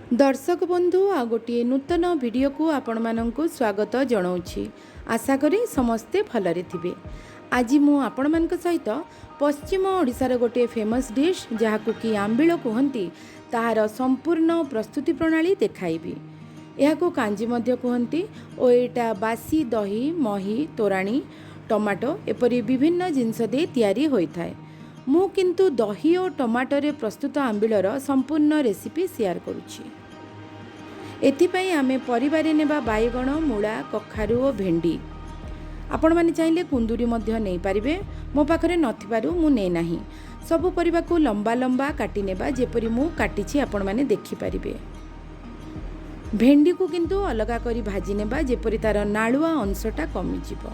दर्शक बंधु आ गोटे नूतन वीडियो को आपण मानक स्वागत जनाऊँगी। आशा करी समस्ते भलरे थिबे। आज मु आपण मानक सहित पश्चिम ओडिशार गोटे फेमस डिश जहाकू कि आंबिल कहती ताहार संपूर्ण प्रस्तुति प्रणाली देखाइबी। यहाकू कांजी मध्य कहती और एटा बासी दही मही तोराणी टमाटो एपरी विभिन्न जिनस दे तैयारी होइथाय। मु किंतु दही और टमाटोरे प्रस्तुत आंबिलर संपूर्ण रेसिपी शेयर करुछि। एथिपाई आमे परिबारे नेबा बाइगण मूला कखारु और भेंडी। आपण माने चाहिले कुंदुरी मध्य नहीं पारिबे। मो पाखरे नथिबारु मु नै नाही। सबु परिबा को लंबा लंबा काटी नेबा जेपरि मु काटिछि आपण माने देखि पारिबे। भेंडी को किंतु अलगा करी भाजी नेबा जेपरि तार नाळुआ अंशटा कमी जिवो।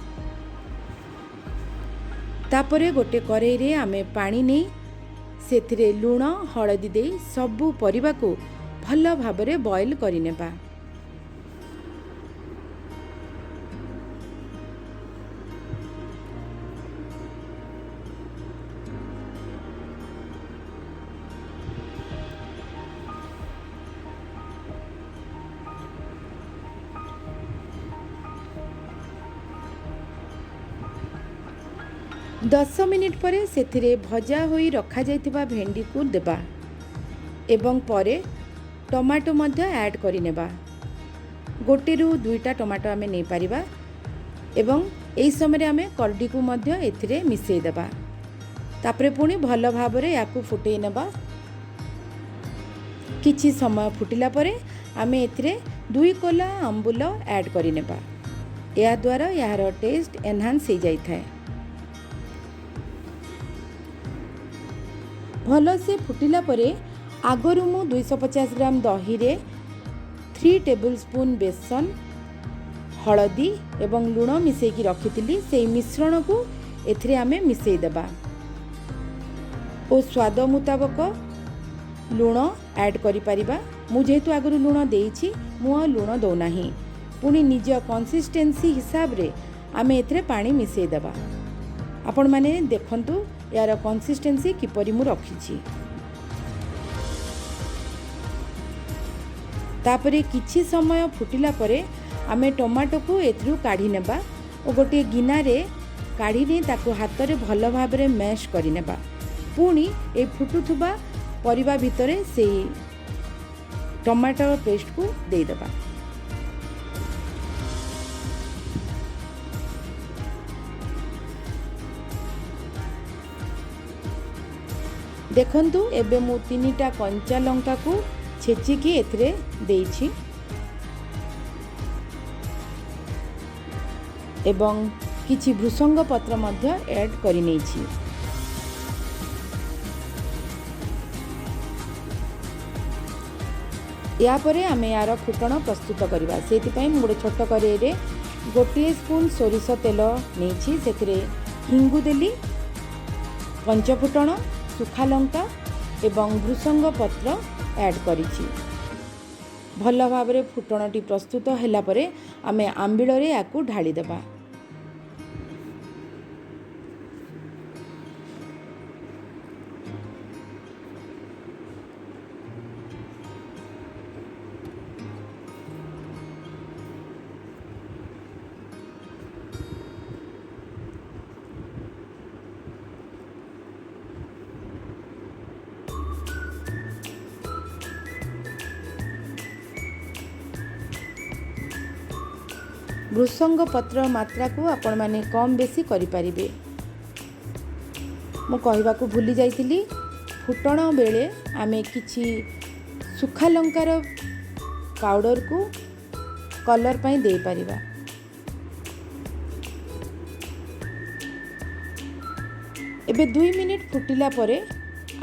तापरे गोटे करेई रे आमे पानी नै सेथिरे लूण हळदी दे सबु परिबा को भल भाबरे बॉयल करि नेबा। दस मिनिट परे सेथिरे भजा होई रखा जाइतिबा भेंडी को देबा एवं परे टमाटो मध्य ऐड करि नेबा। गोटे रु दुईटा टमाटो आमे नै पारिबा एवं एई समय आमे करडी को मध्य एथिरे मिसेई देबा। तापरे पुणी भल भाबरे याकू फुटेई नेबा। किछि समय फुटिला परे आमे एथिरे 2 कोला आंबुल ऐड करि नेबा। या द्वारा यार टेस्ट एनहांस हो जाइथाय। भल से फुटिला परे आगरु मु 250 ग्राम दही रे 3 टेबल स्पून बेसन हळदी एवं लूण मिसेकी रखिथिली। से मिश्रण को एथिरे आमे मिसेई देबा ओ स्वाद मुताबक लूण ऐड करि परिबा। मु जेहेतु आगरु लूण देइछि मु लूण दो नाही। पुणी निज कंसिस्टेंसी हिसाब रे आमे एथिरे पानी मिसेई देबा। आपण माने देखंतु यार कंसिस्टेंसी किपरि मु रखिछि। तापरे किछि समय फुटिला परे आमे टमाटो को एथरु काढी नेबा और गोटे गिना रे काढी ने ताको हाथ रे भल भाबरे मैश करि नेबा। पुणी ए फुटुथुबा परिबा भितरे से टमाटो पेस्ट को दे देबा। देखंतु एबे मु 3टा कंचा लंका को छेचिकी एथिरे देइछि एवं किछि भृसंग पत्र मध्य ऐड करि नेछि। या परे आमे यार फुटण प्रस्तुत करबा। सेति पई मु गोटे छोट करेई रे 1 स्पून सोरिष तेल नेछि। सेथिरे हिंगु देली पंच फुटण सुखा लंका एवं भृसंग पत्र ऐड करिछि। भल भाबरे फुटणटी प्रस्तुत हैला परे आमे आंबिल रे याकू ढाली देबा। भृसंग पत्र मात्रा को आपण माने कम बेसी करि परिबे। मु कहबा को भूली जाइतिली फुटण बेले आमे किछि सुखा लंकार पाउडर को कलर पई दे परिबा। एबे 2 मिनिट फुटिला परे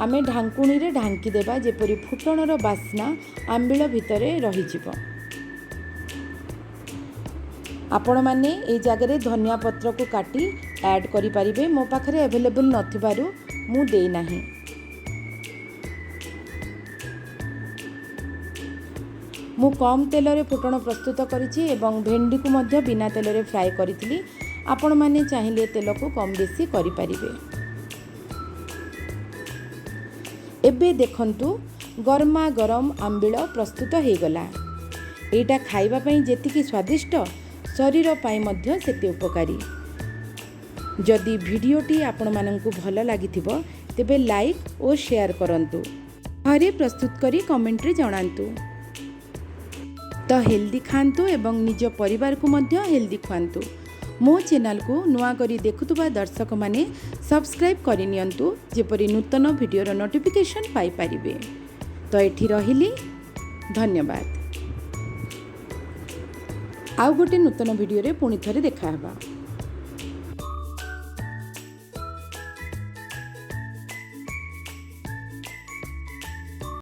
आमे ढांकुणी रे ढांकी देबा जेपरि फुटणर बास्ना आंबिल भितरे रहि जिवो। आपण माने ए जगह धनिया पत्र को काटी ऐड करि परिबे। मो पाखरे अवेलेबल नथिबारु मु देई नाही। मु कम तेल रे फुटण प्रस्तुत करिछि एवं भेंडी को मध्य बिना तेल रे फ्राई करिथिली। आपण माने चाहिले तेल को कम बेसी करि परिबे। एबे देखंतु गरमा गरम आंबिल प्रस्तुत हो गला। एटा खाइबा पई जेतिकी स्वादिष्ट शरीर पाई मध्य सेते उपकारी। जदि भिडियोटी आपण मानंकु भल लागिथिबो तेबे लाइक और शेयर करंतु। घरे प्रस्तुत करी कमेंट रे जणांतु। तो हेल्दी खांतु एवं निज परिवार को मध्य हेल्दी खुआंतु। मो चैनल को नुआ करी देखुतुबा दर्शक माने सब्सक्राइब करि नियंतु जेपरि नूतन वीडियो नोटिफिकेशन पाई परिबे। तो एठी रहिली, धन्यवाद। आउ गोटे नूतन वीडियो रे पुणी थरे देखा हेबा।